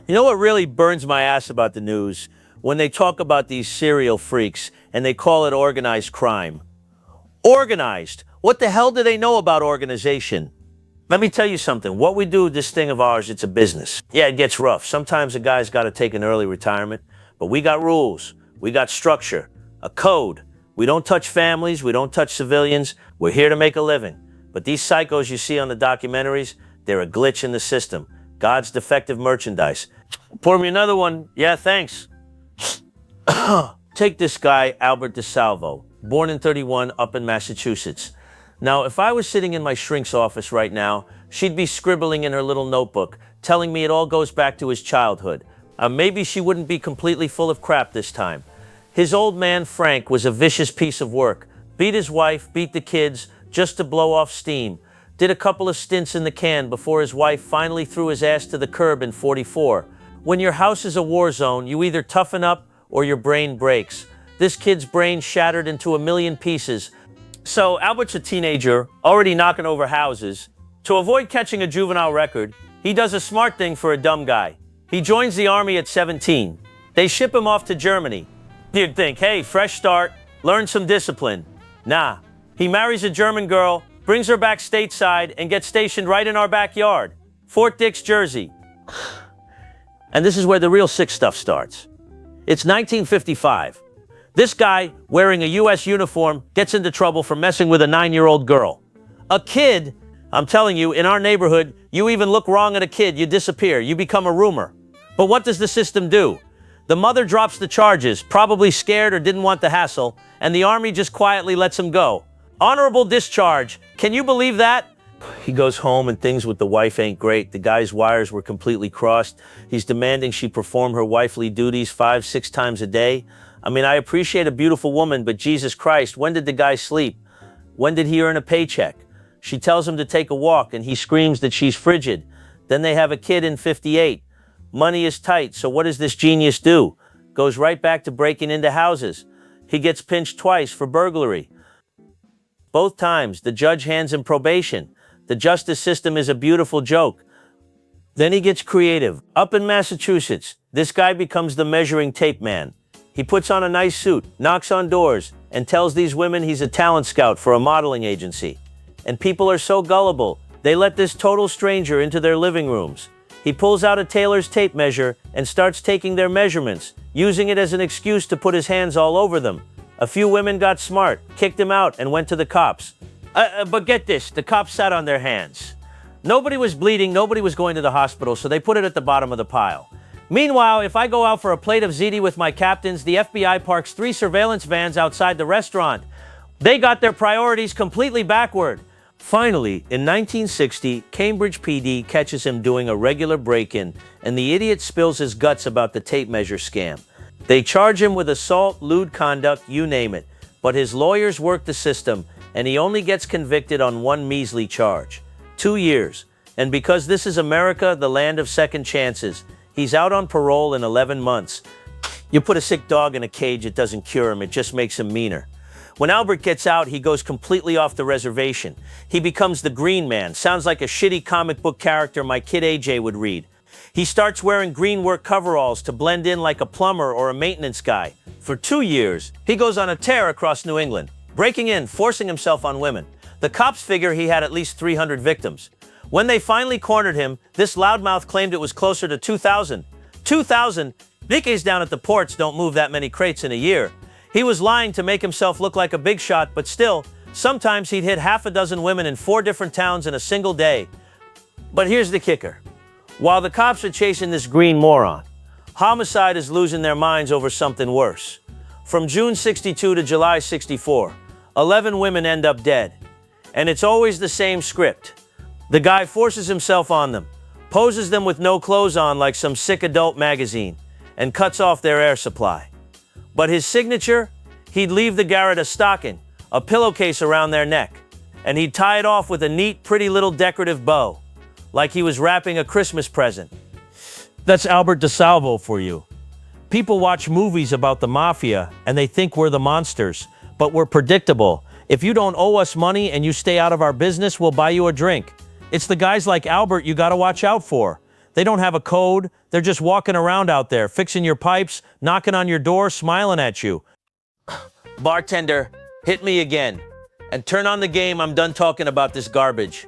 You know what really burns my ass about the news? When they talk about these serial freaks and they call it organized crime. Organized! What the hell do they know about organization? Let me tell you something. What we do with this thing of ours, it's a business. Yeah, it gets rough. Sometimes a guy's got to take an early retirement, but we got rules. We got structure, a code. We don't touch families. We don't touch civilians. We're here to make a living. But these psychos you see on the documentaries, they're a glitch in the system. God's defective merchandise. Pour me another one. Yeah, thanks. Take this guy, Albert DeSalvo, born in '31 up in Massachusetts. Now, if I was sitting in my shrink's office right now, she'd be scribbling in her little notebook, telling me it all goes back to his childhood. Maybe she wouldn't be completely full of crap this time. His old man, Frank, was a vicious piece of work. Beat his wife, beat the kids, just to blow off steam. Did a couple of stints in the can before his wife finally threw his ass to the curb in '44. When your house is a war zone, you either toughen up or your brain breaks. This kid's brain shattered into a million pieces. So Albert's a teenager, already knocking over houses. To avoid catching a juvenile record, he does a smart thing for a dumb guy. He joins the army at 17. They ship him off to Germany. You'd think, hey, fresh start, learn some discipline. Nah, he marries a German girl, brings her back stateside, and gets stationed right in our backyard. Fort Dix, Jersey. And this is where the real sick stuff starts. It's 1955. This guy, wearing a U.S. uniform, gets into trouble for messing with a 9-year-old girl. A kid, I'm telling you, in our neighborhood, you even look wrong at a kid, you disappear, you become a rumor. But what does the system do? The mother drops the charges, probably scared or didn't want the hassle, and the army just quietly lets him go. Honorable discharge. Can you believe that? He goes home and things with the wife ain't great. The guy's wires were completely crossed. He's demanding she perform her wifely duties 5-6 times a day. I mean, I appreciate a beautiful woman, but Jesus Christ, when did the guy sleep? When did he earn a paycheck? She tells him to take a walk and he screams that she's frigid. Then they have a kid in '58. Money is tight, so what does this genius do? Goes right back to breaking into houses. He gets pinched twice for burglary. Both times, the judge hands him probation. The justice system is a beautiful joke. Then he gets creative. Up in Massachusetts, this guy becomes the measuring tape man. He puts on a nice suit, knocks on doors, and tells these women he's a talent scout for a modeling agency. And people are so gullible, they let this total stranger into their living rooms. He pulls out a tailor's tape measure and starts taking their measurements, using it as an excuse to put his hands all over them. A few women got smart, kicked him out, and went to the cops. But get this, the cops sat on their hands. Nobody was bleeding, nobody was going to the hospital, so they put it at the bottom of the pile. Meanwhile, if I go out for a plate of ziti with my captains, the FBI parks 3 surveillance vans outside the restaurant. They got their priorities completely backward. Finally, in 1960, Cambridge PD catches him doing a regular break-in, and the idiot spills his guts about the tape measure scam. They charge him with assault, lewd conduct, you name it. But his lawyers work the system, and he only gets convicted on one measly charge. 2 years. And because this is America, the land of second chances, he's out on parole in 11 months. You put a sick dog in a cage, it doesn't cure him, it just makes him meaner. When Albert gets out, he goes completely off the reservation. He becomes the Green Man. Sounds like a shitty comic book character my kid AJ would read. He starts wearing green work coveralls to blend in like a plumber or a maintenance guy. For 2 years, he goes on a tear across New England, breaking in, forcing himself on women. The cops figure he had at least 300 victims. When they finally cornered him, this loudmouth claimed it was closer to 2,000. 2,000? Vickies down at the ports don't move that many crates in a year. He was lying to make himself look like a big shot, but still, sometimes he'd hit half a dozen women in 4 different towns in a single day. But here's the kicker. While the cops are chasing this green moron, homicide is losing their minds over something worse. From June '62 to July '64, 11 women end up dead. And it's always the same script. The guy forces himself on them, poses them with no clothes on like some sick adult magazine, and cuts off their air supply. But his signature? He'd leave the garret a stocking, a pillowcase around their neck, and he'd tie it off with a neat, pretty little decorative bow, like he was wrapping a Christmas present. That's Albert DeSalvo for you. People watch movies about the Mafia and they think we're the monsters, but we're predictable. If you don't owe us money and you stay out of our business, we'll buy you a drink. It's the guys like Albert you gotta watch out for. They don't have a code. They're just walking around out there, fixing your pipes, knocking on your door, smiling at you. Bartender, hit me again. And turn on the game. I'm done talking about this garbage.